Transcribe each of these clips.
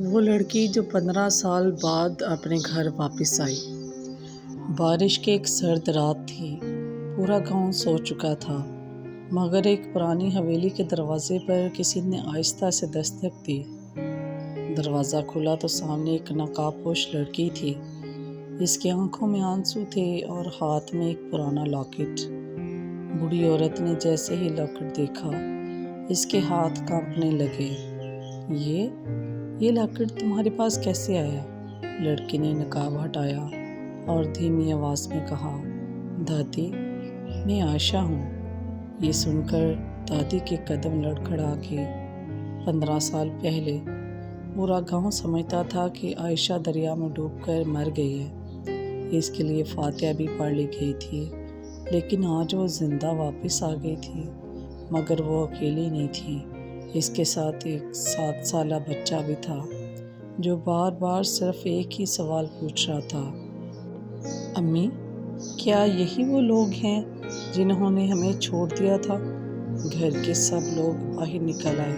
وہ لڑکی جو 15 سال بعد اپنے گھر واپس آئی۔ بارش کی ایک سرد رات تھی۔ پورا گاؤں سو چکا تھا، مگر ایک پرانی حویلی کے دروازے پر کسی نے آہستہ سے دستک دی۔ دروازہ کھلا تو سامنے ایک نقاب پوش لڑکی تھی۔ اس کی آنکھوں میں آنسو تھے اور ہاتھ میں ایک پرانا لاکٹ۔ بوڑھی عورت نے جیسے ہی لاکٹ دیکھا، اس کے ہاتھ کانپنے لگے۔ یہ لاکٹ تمہارے پاس کیسے آیا؟ لڑکی نے نقاب ہٹایا اور دھیمی آواز میں کہا، دادی، میں عائشہ ہوں۔ یہ سن کر دادی کے قدم لڑکھڑا کے 15 سال پہلے پورا گاؤں سمجھتا تھا کہ عائشہ دریا میں ڈوب کر مر گئی ہے۔ اس کے لیے فاتحہ بھی پڑھ لی گئی تھی، لیکن آج وہ زندہ واپس آ گئی تھی۔ مگر وہ اکیلی نہیں تھی، اس کے ساتھ ایک 7 سالہ بچہ بھی تھا، جو بار بار صرف ایک ہی سوال پوچھ رہا تھا، امی، کیا یہی وہ لوگ ہیں جنہوں نے ہمیں چھوڑ دیا تھا؟ گھر کے سب لوگ باہر نکل آئے۔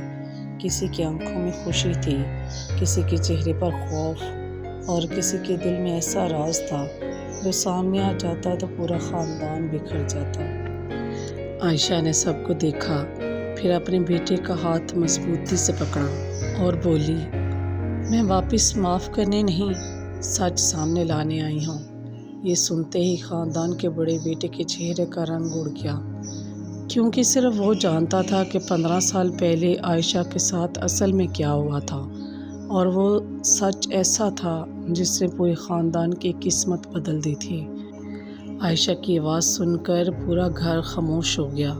کسی کی آنکھوں میں خوشی تھی، کسی کے چہرے پر خوف، اور کسی کے دل میں ایسا راز تھا جو سامنے آ جاتا تو پورا خاندان بکھر جاتا۔ عائشہ نے سب کو دیکھا، پھر اپنے بیٹے کا ہاتھ مضبوطی سے پکڑا اور بولی، میں واپس معاف کرنے نہیں، سچ سامنے لانے آئی ہوں۔ یہ سنتے ہی خاندان کے بڑے بیٹے کے چہرے کا رنگ اڑ گیا، کیونکہ صرف وہ جانتا تھا کہ 15 سال پہلے عائشہ کے ساتھ اصل میں کیا ہوا تھا، اور وہ سچ ایسا تھا جس نے پورے خاندان کی قسمت بدل دی تھی۔ عائشہ کی آواز سن کر پورا گھر خاموش ہو گیا۔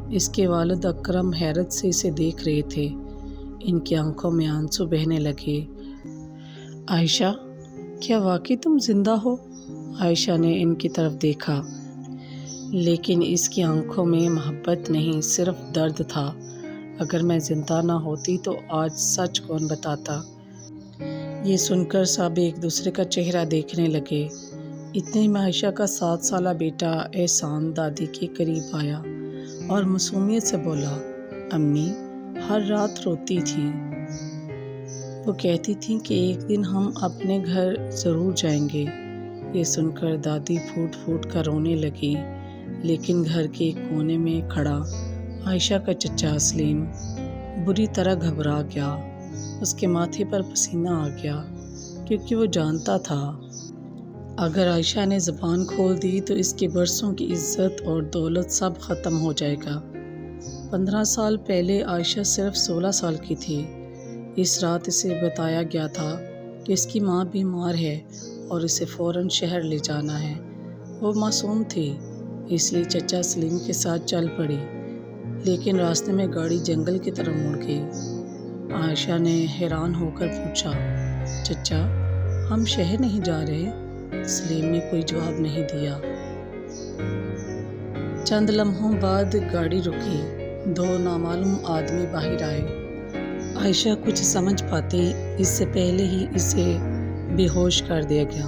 اس کے والد اکرم حیرت سے اسے دیکھ رہے تھے۔ ان کی آنکھوں میں آنسو بہنے لگے۔ عائشہ، کیا واقعی تم زندہ ہو؟ عائشہ نے ان کی طرف دیکھا، لیکن اس کی آنکھوں میں محبت نہیں، صرف درد تھا۔ اگر میں زندہ نہ ہوتی تو آج سچ کون بتاتا؟ یہ سن کر سب ایک دوسرے کا چہرہ دیکھنے لگے۔ اتنے میں عائشہ کا 7 سالہ بیٹا احسان دادی کے قریب آیا اور معصومیت سے بولا، امی ہر رات روتی تھیں۔ وہ کہتی تھیں کہ ایک دن ہم اپنے گھر ضرور جائیں گے۔ یہ سن کر دادی پھوٹ پھوٹ کر رونے لگی، لیکن گھر کے ایک کونے میں کھڑا عائشہ کا چچا اسلیم بری طرح گھبرا گیا۔ اس کے ماتھے پر پسینہ آ گیا، کیونکہ وہ جانتا تھا اگر عائشہ نے زبان کھول دی تو اس کے برسوں کی عزت اور دولت سب ختم ہو جائے گا۔ 15 سال پہلے عائشہ صرف 16 سال کی تھی۔ اس رات اسے بتایا گیا تھا کہ اس کی ماں بیمار ہے اور اسے فوراً شہر لے جانا ہے۔ وہ معصوم تھی، اس لیے چچا سلیم کے ساتھ چل پڑی، لیکن راستے میں گاڑی جنگل کی طرف مڑ گئی۔ عائشہ نے حیران ہو کر پوچھا، چچا، ہم شہر نہیں جا رہے؟ سلیم نے کوئی جواب نہیں دیا۔ چند لمحوں بعد گاڑی رکی۔ 2 نامعلوم آدمی باہر آئے۔ عائشہ کچھ سمجھ پاتی اس سے پہلے ہی اسے بے ہوش کر دیا گیا۔